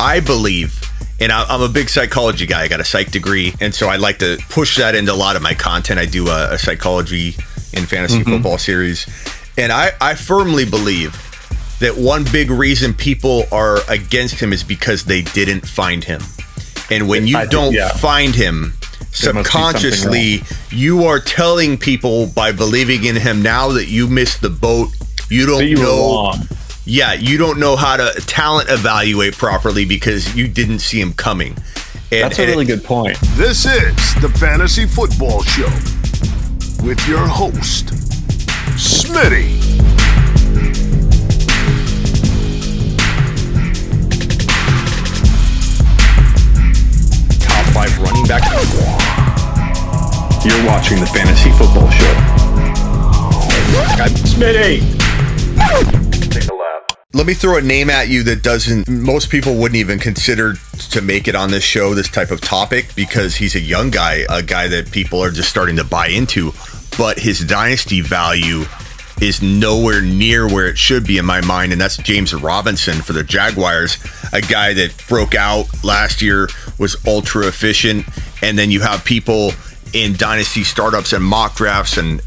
I believe, and I'm a big psychology guy. I got a psych degree, and so I like to push that into a lot of my content. I do a psychology in fantasy football series, and I firmly believe that one big reason people are against him is because they didn't find him. And when you don't find him, subconsciously, you are telling people by believing in him now that you missed the boat. You don't know. Yeah, you don't know how to talent evaluate properly because you didn't see him coming. That's a really good point. This is the Fantasy Football Show with your host, Smitty. Top 5 running back. You're watching the Fantasy Football Show. I'm Smitty. Take a lap. Let me throw a name at you that most people wouldn't even consider to make it on this show, this type of topic, because he's a young guy, a guy that people are just starting to buy into, but his dynasty value is nowhere near where it should be in my mind, and that's James Robinson for the Jaguars, a guy that broke out last year, was ultra efficient, and then you have people in dynasty startups and mock drafts and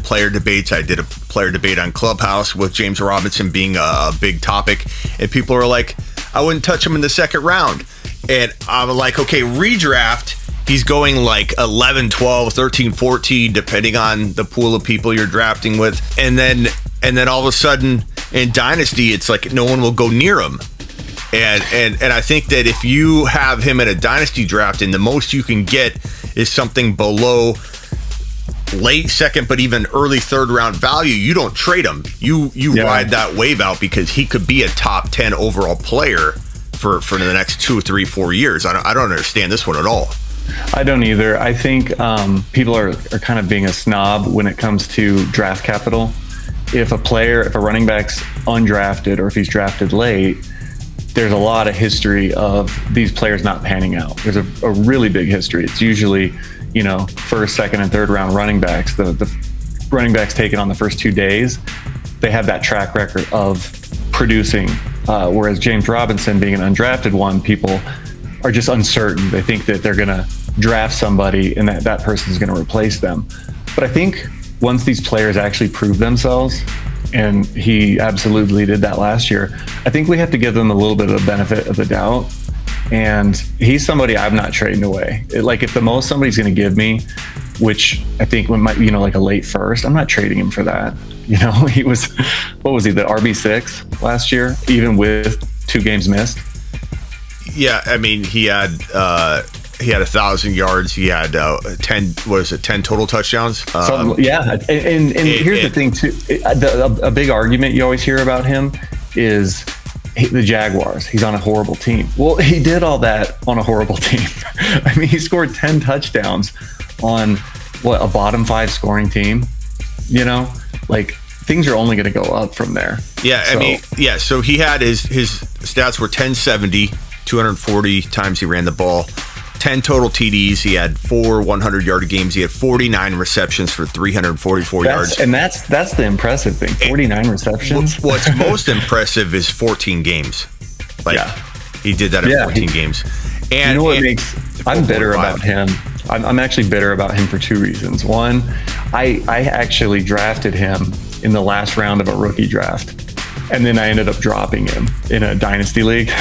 player debates. I did a player debate on Clubhouse with James Robinson being a big topic, and people are like, I wouldn't touch him in the second round. And I'm like, okay, redraft, he's going like 11, 12, 13, 14, depending on the pool of people you're drafting with. And then all of a sudden in dynasty, it's like no one will go near him. And I think that if you have him in a dynasty draft and the most you can get is something below late second, but even early third round value, you don't trade him. You ride that wave out because he could be a top 10 overall player for the next 2, 3, 4 years. I don't understand this one at all. I don't either. I think people are kind of being a snob when it comes to draft capital. If a running back's undrafted or if he's drafted late, there's a lot of history of these players not panning out. There's a really big history. It's usually, first, second, and third round running backs. The running backs taken on the first 2 days, they have that track record of producing. Whereas James Robinson, being an undrafted one, people are just uncertain. They think that they're going to draft somebody and that person's going to replace them. But I think once these players actually prove themselves, and he absolutely did that last year, I think we have to give them a little bit of the benefit of the doubt. And he's somebody I'm not trading away. Like if the most somebody's going to give me, which I think might be, like a late first, I'm not trading him for that. He was, what was he, the RB6 last year, even with 2 games missed? Yeah, I mean, he had 1,000 yards. He had 10 total touchdowns. And here's the thing too. A big argument you always hear about him is the Jaguars. He's on a horrible team. Well, he did all that on a horrible team. I mean, he scored 10 touchdowns on a bottom 5 scoring team. Like things are only going to go up from there. Yeah, so he had his stats were 1070, 240 times he ran the ball. 10 total TDs. He had 4 100-yard games. He had 49 receptions for 344 yards. And that's the impressive thing. 49 receptions. What's most impressive is 14 games. He did that in 14 games. And I'm bitter about him. I'm actually bitter about him for 2 reasons. One, I actually drafted him in the last round of a rookie draft, and then I ended up dropping him in a dynasty league.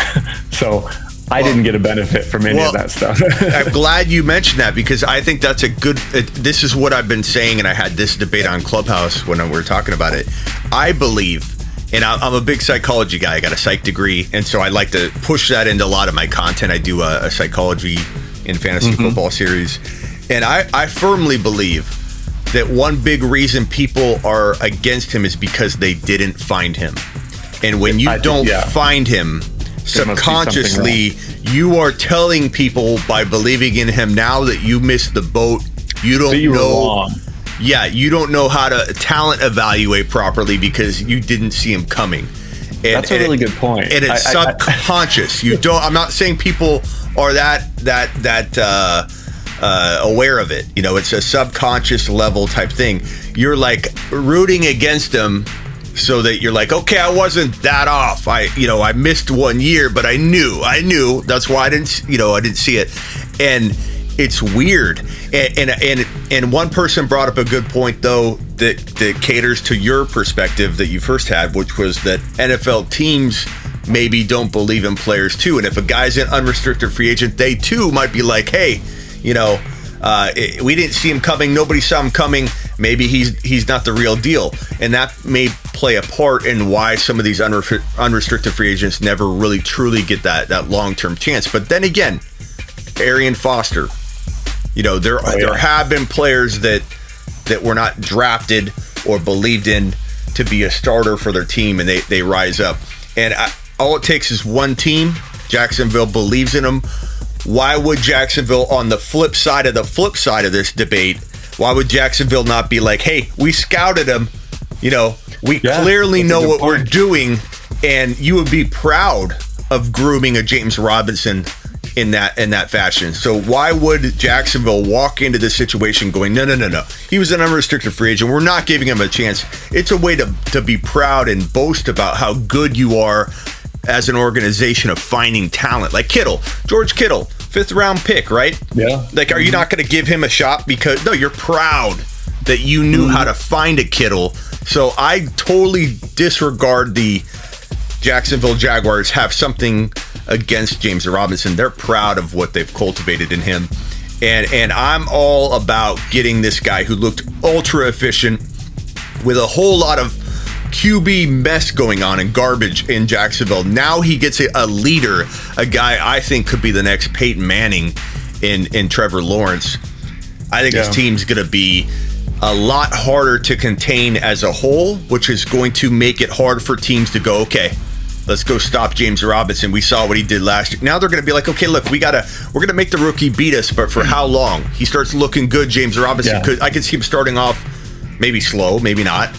So I didn't get a benefit from any of that stuff. I'm glad you mentioned that because I think that's a good, this is what I've been saying, and I had this debate on Clubhouse when we were talking about it. I believe, and I'm a big psychology guy, I got a psych degree, and so I like to push that into a lot of my content. I do a psychology in fantasy football series, and I firmly believe that one big reason people are against him is because they didn't find him. And when you don't find him, subconsciously, you are telling people by believing in him now that you missed the boat. You don't know. Yeah, you don't know how to talent evaluate properly because you didn't see him coming. That's a really good point. And it's subconscious. You don't. I'm not saying people are that aware of it. It's a subconscious level type thing. You're like rooting against him so that you're like, okay, I wasn't that off. I missed 1 year, but I knew. That's why I didn't see it. And it's weird. And one person brought up a good point though that caters to your perspective that you first had, which was that NFL teams maybe don't believe in players too. And if a guy's an unrestricted free agent, they too might be like, hey, we didn't see him coming. Nobody saw him coming. Maybe he's not the real deal. And that may play a part in why some of these unrestricted free agents never really truly get that long-term chance. But then again, Arian Foster, there have been players that were not drafted or believed in to be a starter for their team, and they rise up. And all it takes is one team. Jacksonville believes in them. Why would Jacksonville, on the flip side of this debate, why would Jacksonville not be like, hey, we scouted him, we clearly know what we're doing, and you would be proud of grooming a James Robinson in that fashion. So why would Jacksonville walk into this situation going, no, he was an unrestricted free agent, we're not giving him a chance? It's a way to be proud and boast about how good you are as an organization of finding talent. Like George Kittle, 5th round pick, right? Yeah. Like, are you not going to give him a shot because you're proud that you knew how to find a Kittle? So I totally disregard the Jacksonville Jaguars have something against James Robinson. They're proud of what they've cultivated in him. And I'm all about getting this guy who looked ultra efficient with a whole lot of QB mess going on and garbage in Jacksonville. Now he gets a leader, a guy I think could be the next Peyton Manning in Trevor Lawrence. I think his team's going to be a lot harder to contain as a whole, which is going to make it hard for teams to go, okay, let's go stop James Robinson. We saw what he did last year. Now they're going to be like, okay, look, we're going to make the rookie beat us, but for how long? He starts looking good, James Robinson. I could see him starting off maybe slow, maybe not.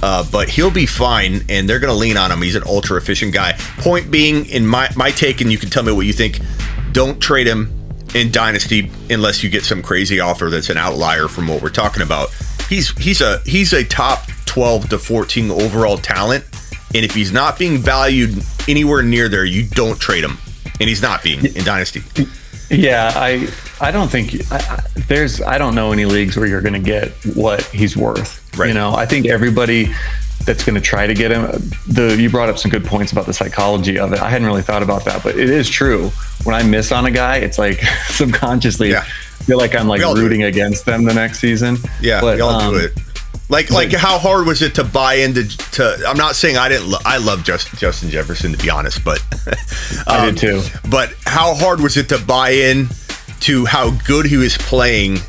But he'll be fine, and they're going to lean on him. He's an ultra-efficient guy. Point being, in my take, and you can tell me what you think, don't trade him in Dynasty unless you get some crazy offer that's an outlier from what we're talking about. He's a top 12 to 14 overall talent, and if he's not being valued anywhere near there, you don't trade him, and he's not being in Dynasty. Yeah, I don't think I don't know any leagues where you're going to get what he's worth. Right. I think everybody that's going to try to get him. You brought up some good points about the psychology of it. I hadn't really thought about that, but it is true. When I miss on a guy, it's like subconsciously I feel like I'm like rooting against them the next season. Yeah, we all do it. Like how hard was it to buy into? I'm not saying I love Justin Jefferson, to be honest, but I did too. But how hard was it to buy in to how good he was playing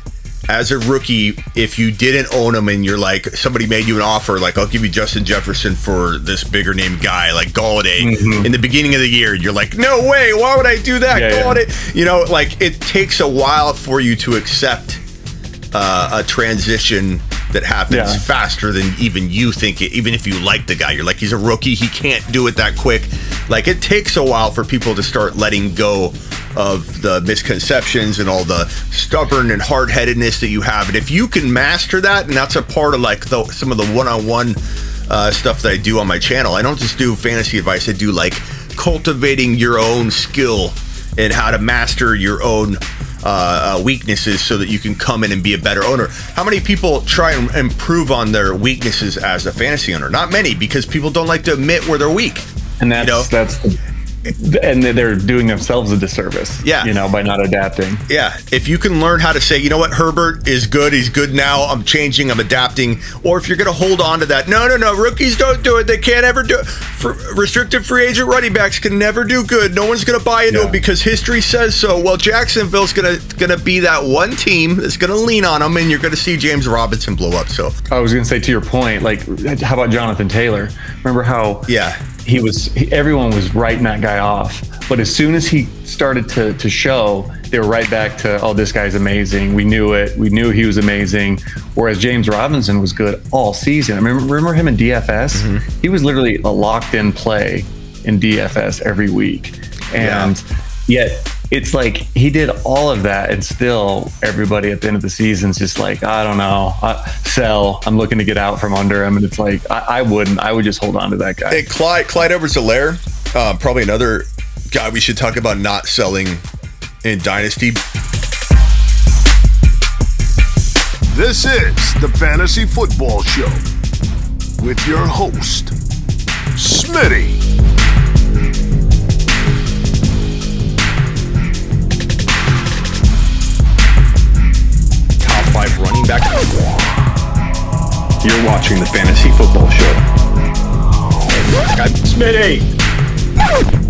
as a rookie if you didn't own him and you're like, somebody made you an offer like, I'll give you Justin Jefferson for this bigger name guy like Galladay in the beginning of the year? You're like, no way, why would I do that? Galladay, like it takes a while for you to accept a transition that happens faster than even you think it. Even if you like the guy, you're like, he's a rookie, he can't do it that quick. Like it takes a while for people to start letting go of the misconceptions and all the stubborn and hard-headedness that you have. And if you can master that, and that's a part of like some of the one-on-one stuff that I do on my channel. I don't just do fantasy advice. I do like cultivating your own skill and how to master your own weaknesses so that you can come in and be a better owner. How many people try and improve on their weaknesses as a fantasy owner? Not many, because people don't like to admit where they're weak. And and they're doing themselves a disservice, by not adapting. Yeah. If you can learn how to say, you know what, Herbert is good. He's good now. I'm changing. I'm adapting. Or if you're going to hold on to that, no. Rookies don't do it. They can't ever do it. Restricted free agent running backs can never do good. No one's going to buy into it because history says so. Well, Jacksonville's going to be that one team that's going to lean on them, and you're going to see James Robinson blow up. So I was going to say, to your point, like, how about Jonathan Taylor? Remember how? Yeah. Everyone was writing that guy off, but as soon as he started to show, they were right back to, oh, this guy's amazing. We knew it. We knew he was amazing. Whereas James Robinson was good all season. I remember him in DFS. Mm-hmm. He was literally a locked-in play in DFS every week, and yet it's like he did all of that, and still everybody at the end of the season's just like, I don't know, sell. I'm looking to get out from under him, and it's like I wouldn't. I would just hold on to that guy. Hey, Clyde Edwards Helaire, probably another guy we should talk about not selling in Dynasty. This is the Fantasy Football Show with your host, Smitty. Top 5 running back. You're watching the Fantasy Football Show. Smitty.